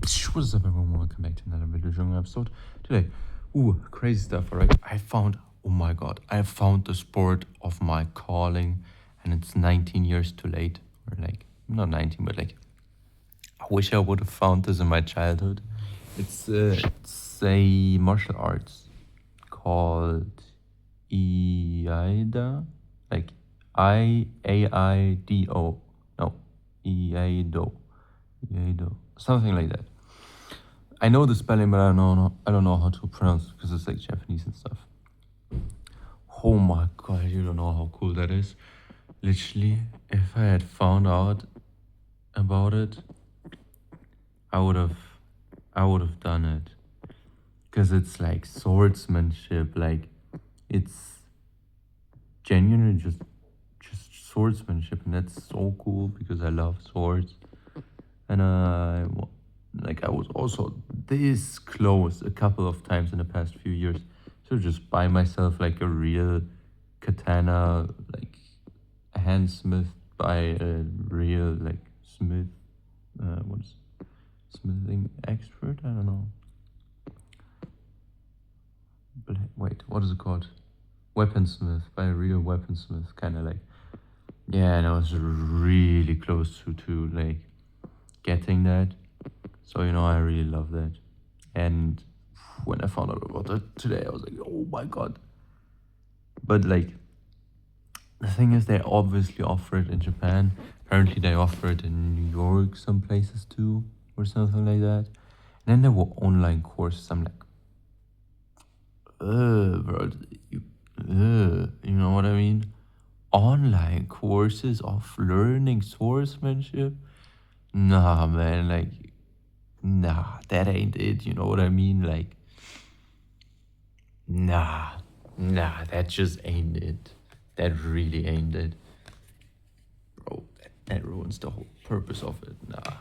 What's up, everyone? Welcome back to another video journal episode. Today, crazy stuff, alright? Oh my god, I found the sport of my calling, and it's 19 years too late. Or like, not 19, but like, I wish I would have found this in my childhood. It's a martial arts called Iaido, like Iaido. No, Iaido. Iaido. Something like that. I know the spelling, but I don't know how to pronounce it because it's like Japanese and stuff. Oh my god, you don't know how cool that is. Literally, if I had found out about it, I would have done it. Because it's like swordsmanship, like it's genuinely just swordsmanship, and that's so cool because I love swords. And I was also this close a couple of times in the past few years to just buy myself like a real katana, like handsmith by a real like smith. What's smithing expert? I don't know. Wait, what is it called? Weaponsmith by a real weaponsmith, kind of like. Yeah, and I was really close to like getting that. So, I really love that. And when I found out about it today, I was like, oh my god. But like, the thing is, they obviously offer it in Japan. Apparently, they offer it in New York, some places too, or something like that. And then there were online courses. I'm like, bro, you know what I mean? Online courses of learning swordsmanship? Nah, man, like, nah, that ain't it, you know what I mean? Like, nah, that just ain't it. That really ain't it. Bro, that ruins the whole purpose of it. Nah.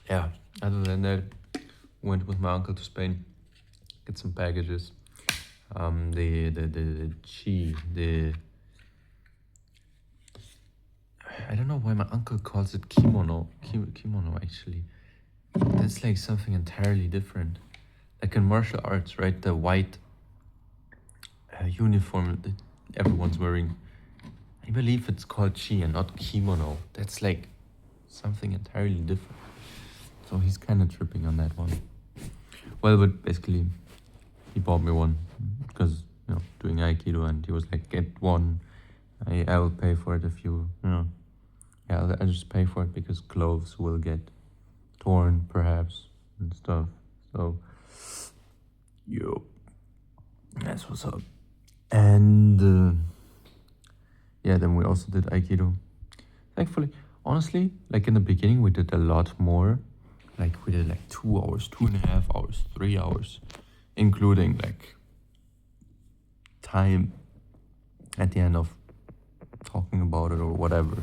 Yeah, other than that, went with my uncle to Spain, get some packages. I don't know why my uncle calls it kimono. Kimono, actually. That's like something entirely different. Like in martial arts, right? The white uniform that everyone's wearing. I believe it's called chi and not kimono. That's like something entirely different. So he's kind of tripping on that one. Well, but basically, he bought me one because, doing Aikido, and he was like, get one. I will pay for it if you, yeah, I'll just pay for it because clothes will get torn, perhaps, and stuff. So, that's what's up. And, yeah, then we also did Aikido. Thankfully, honestly, like in the beginning, we did a lot more. Like we did like 2 hours, 2.5 hours, 3 hours, including like time at the end of talking about it or whatever,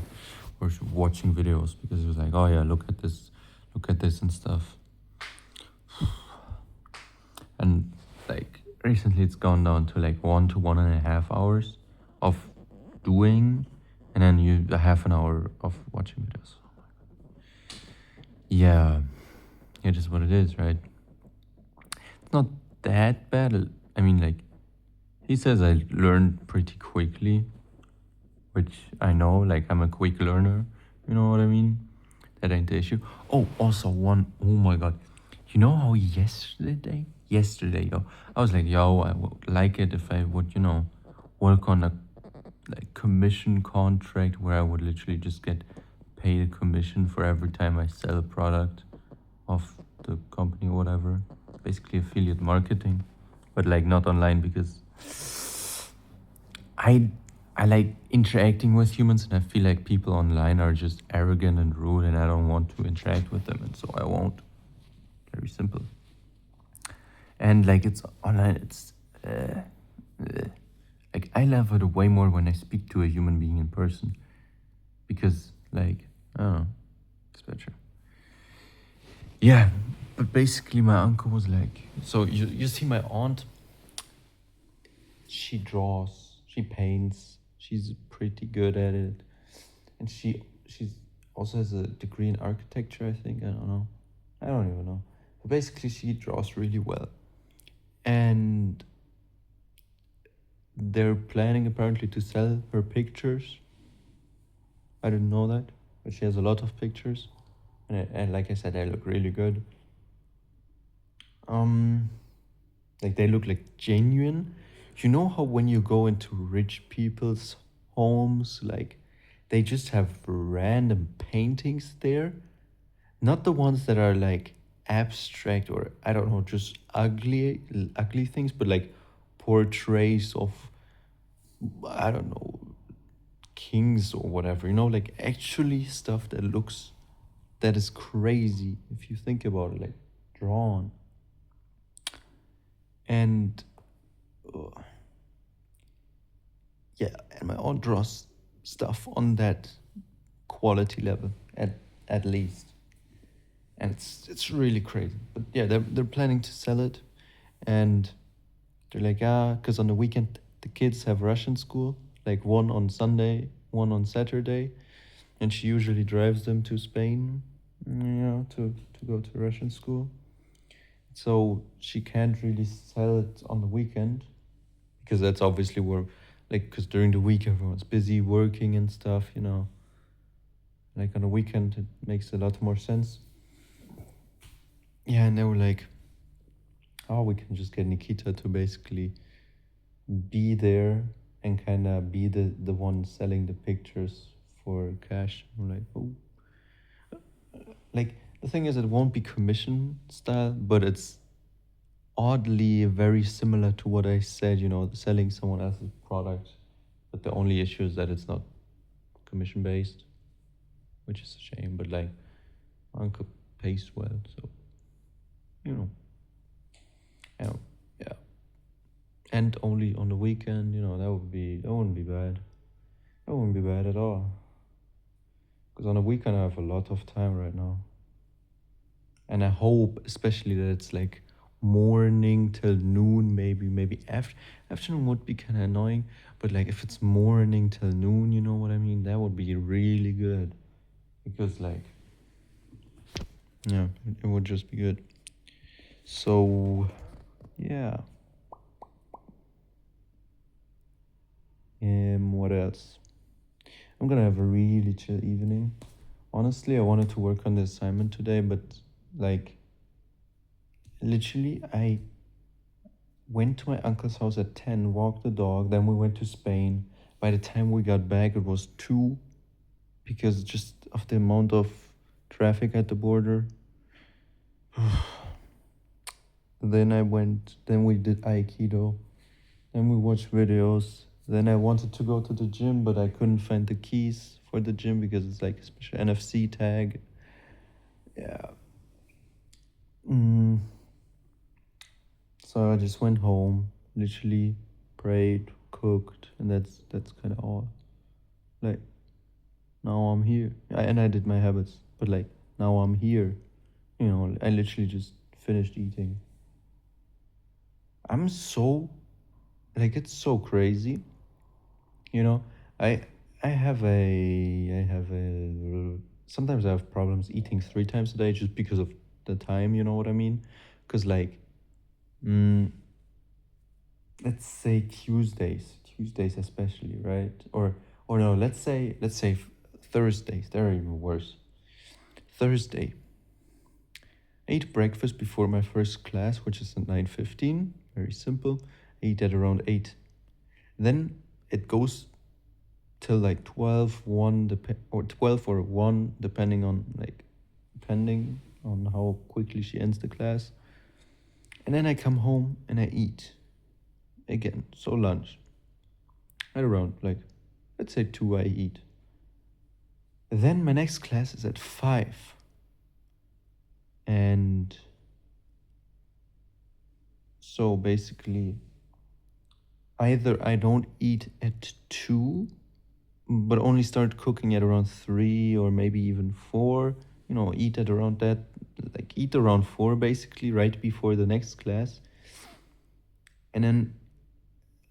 or watching videos, because it was like, oh yeah, look at this and stuff. And like recently it's gone down to like 1 to 1.5 hours of doing, and then a half an hour of watching videos. Yeah, it is what it is, right? It's not that bad. I mean, like, he says I learned pretty quickly, which I know, like, I'm a quick learner, you know what I mean? That ain't the issue. Oh, also oh my god. You know how yesterday, yo, I was like, yo, I would like it if I would, work on a like commission contract where I would literally just get paid a commission for every time I sell a product of the company or whatever. Basically affiliate marketing, but like not online, because I like interacting with humans, and I feel like people online are just arrogant and rude, and I don't want to interact with them, and so I won't. Very simple. And like it's online, it's like I love it way more when I speak to a human being in person, because like, I don't know, it's better. Yeah, but basically my uncle was like, so you see my aunt, she draws, she paints, she's pretty good at it, and she's also has a degree in architecture, I think. I don't know. I don't even know. But basically, she draws really well. And they're planning apparently to sell her pictures. I didn't know that, but she has a lot of pictures. And like I said, they look really good. Um, like they look like genuine. You know how when you go into rich people's homes, like they just have random paintings there? Not the ones that are like abstract or I don't know, just ugly things, but like portraits of I don't know, kings or whatever, like actually stuff that is crazy if you think about it, like drawn. And uh, yeah, and my aunt draws stuff on that quality level at least. And it's really crazy. But yeah, they're planning to sell it, and they're like, because on the weekend the kids have Russian school, like one on Sunday, one on Saturday, and she usually drives them to Spain, to go to Russian school. So she can't really sell it on the weekend because that's obviously where, like, because during the week everyone's busy working and stuff. Like on the weekend, it makes a lot more sense. Yeah, and they were like, oh, we can just get Nikita to basically be there and kind of be the one selling the pictures for cash. I'm like, oh, like the thing is, it won't be commission style, but it's oddly very similar to what I said. Selling someone else's product, but the only issue is that it's not commission based, which is a shame. But like, Uncle pays well, so you know, yeah, yeah. And only on the weekend, that wouldn't be bad. That wouldn't be bad at all. Because on the weekend I have a lot of time right now. And I hope especially that it's like morning till noon, maybe afternoon would be kind of annoying, but like if it's morning till noon, you know what I mean, that would be really good. Because like, yeah, it would just be good. So yeah. What else? I'm gonna have a really chill evening. Honestly, I wanted to work on the assignment today, but like literally I went to my uncle's house at 10, walked the dog, then we went to Spain. By the time we got back, it was 2 because just of the amount of traffic at the border. Then we did Aikido, then we watched videos. Then I wanted to go to the gym, but I couldn't find the keys for the gym because it's like a special NFC tag. Yeah. Mm. So I just went home, literally prayed, cooked, and that's kind of all. Like now I'm here, and I did my habits, but like now I'm here. I literally just finished eating. I'm so like it's so crazy. You know, I I have a sometimes I have problems eating 3 times a day just because of the time. You know what I mean? Because like, mm, let's say Tuesdays especially, right? Or no, let's say Thursdays. They're even worse. Thursday, I ate breakfast before my first class, which is at 9:15. Very simple. I eat at around 8. Then it goes till like 12, 1, or 12 or 1, depending on how quickly she ends the class. And then I come home and I eat again. So lunch at around like, let's say 2 I eat. Then my next class is at 5. And so basically, either I don't eat at 2, but only start cooking at around 3 or maybe even 4. Eat at around that, like eat around 4 basically, right before the next class. And then,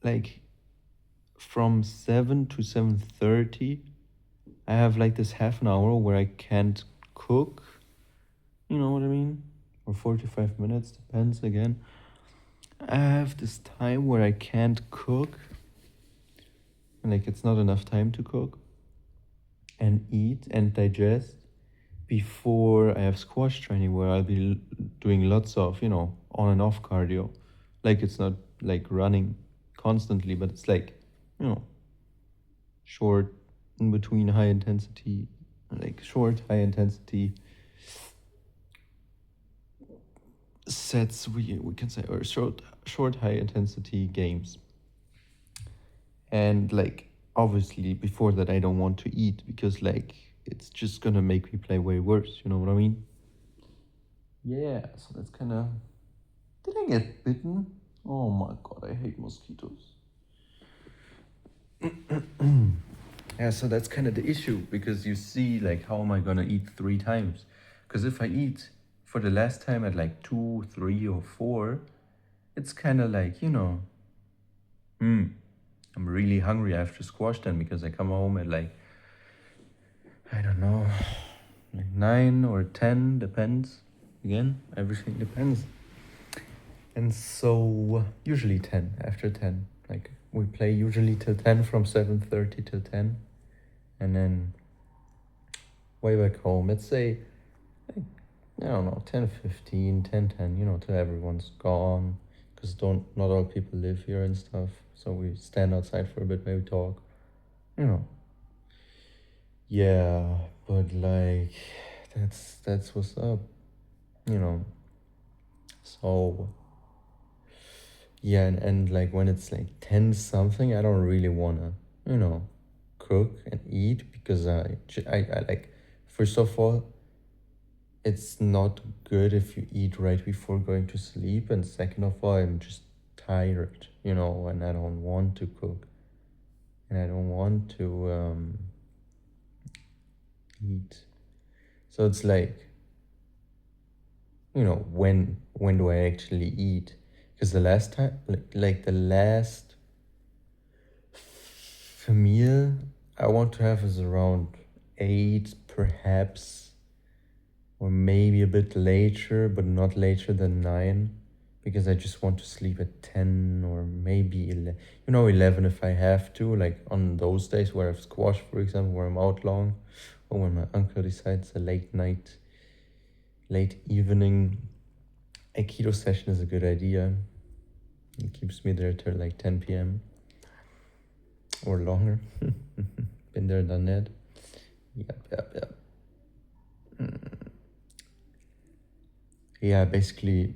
like, from 7 to 7:30, I have like this half an hour where I can't cook. You know what I mean? Or 45 minutes, depends again. I have this time where I can't cook. Like, it's not enough time to cook and eat and digest before I have squash training, where I'll be doing lots of, on and off cardio. Like, it's not like running constantly, but it's like, short, in between high intensity, like short, high intensity sets, we can say, or short high intensity games. And like, obviously before that I don't want to eat, because like it's just gonna make me play way worse, you know what I mean? Yeah, so that's kind of... Did I get bitten? Oh my god, I hate mosquitoes. Yeah, so that's kind of the issue, because you see, like, how am I gonna eat 3 times? Because if I eat for the last time at like 2, 3, or 4, it's kind of like, I'm really hungry after squash then, because I come home at like, I don't know, like 9 or 10, depends. Again, everything depends. And so usually 10, after 10. Like, we play usually till 10, from 7:30 till 10. And then way back home, let's say, like, I don't know, 10:15, 10:10, till everyone's gone. Because not all people live here and stuff. So we stand outside for a bit, maybe talk. Yeah, but like, that's what's up, So yeah, and like when it's like 10 something, I don't really wanna, cook and eat, because I like, first of all, it's not good if you eat right before going to sleep, and second of all, I'm just tired, and I don't want to cook, and I don't want to eat. So it's like, when do I actually eat? Because the last time, like the last meal I want to have is around 8, perhaps, or maybe a bit later, but not later than 9, because I just want to sleep at 10, or maybe 11 if I have to, like on those days where I have squash, for example, where I'm out long, or when my uncle decides a late night, late evening Aikido session is a good idea. It keeps me there till like 10 p.m. or longer. Been there, done that. Yep. Yeah, basically,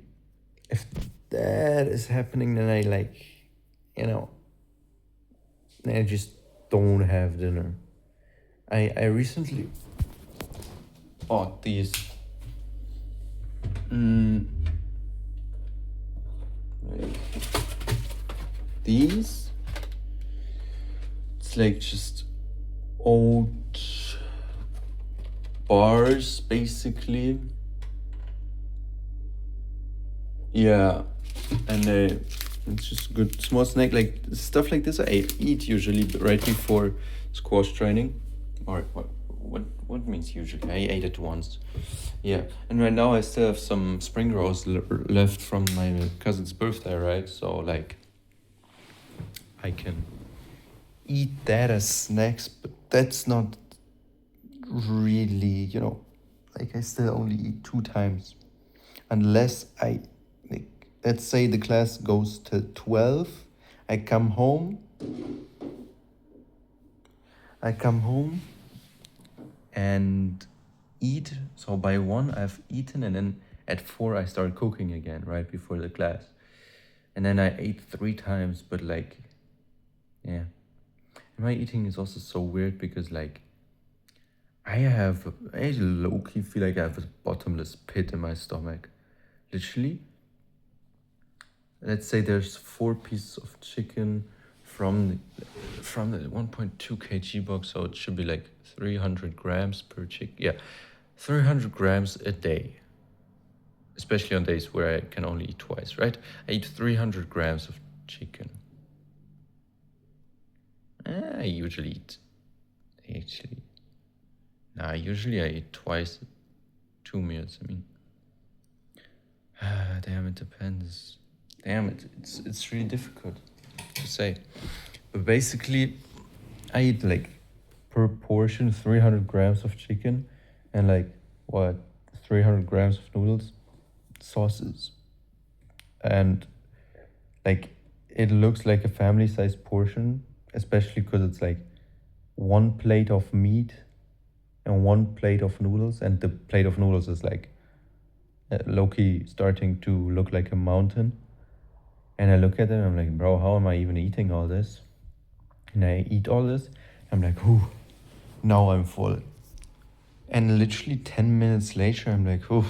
if that is happening, then I like, I just don't have dinner. I recently bought these these. It's like just oat bars, basically. Yeah, and it's just a good small snack. Like stuff like this I eat usually right before squash training. Or what means usually? I ate it once. Yeah, and right now I still have some spring rolls left from my cousin's birthday, right? So like, I can eat that as snacks, but that's not really, like, I still only eat 2 times, unless like, let's say the class goes till 12, I come home and eat. So by 1 I've eaten, and then at 4 I start cooking again right before the class, and then I ate 3 times. But like, yeah, and my eating is also so weird, because like, I low-key feel like I have a bottomless pit in my stomach. Literally, let's say there's 4 pieces of chicken from the 1.2 kg box, so it should be like 300 grams per chicken. Yeah, 300 grams a day, especially on days where I can only eat twice, right? I eat 300 grams of chicken. I usually eat, actually, Nah, usually I eat twice 2 meals. I mean, damn, it depends. Damn, it's really difficult to say. But basically, I eat like per portion 300 grams of chicken and like what 300 grams of noodles, sauces, and like it looks like a family-sized portion, especially because it's like one plate of meat and one plate of noodles, and the plate of noodles is like low-key starting to look like a mountain. And I look at it and I'm like, bro, how am I even eating all this? And I eat all this. I'm like, whew, now I'm full. And literally 10 minutes later, I'm like, whew,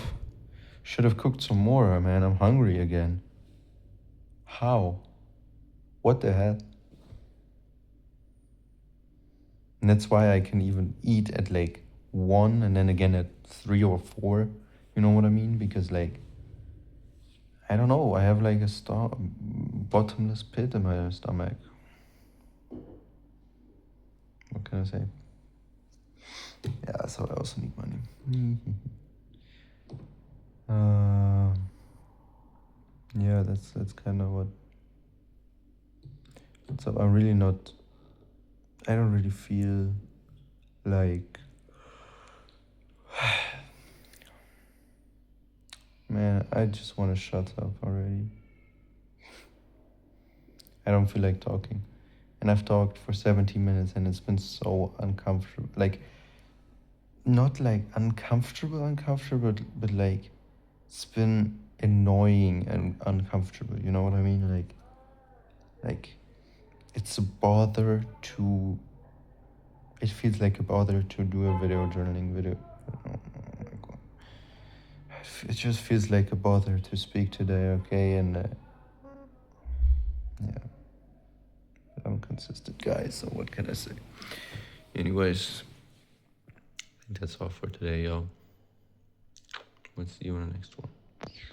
should have cooked some more, man. I'm hungry again. How? What the hell? And that's why I can even eat at like 1 and then again at 3 or 4. You know what I mean? Because like, I don't know, I have like a bottomless pit in my stomach. What can I say? Yeah, so I also need money. Yeah, that's kind of what. So I'm really not. I don't really feel like. Man, I just want to shut up already. I don't feel like talking. And I've talked for 70 minutes and it's been so uncomfortable. Like, not like uncomfortable, but like, it's been annoying and uncomfortable. You know what I mean? Like, it's a bother to. It feels like a bother to do a video journaling video. Oh my God. It just feels like a bother to speak today, okay? And yeah, I'm a consistent guy, so what can I say? Anyways, I think that's all for today, yo. We'll see you in the next one.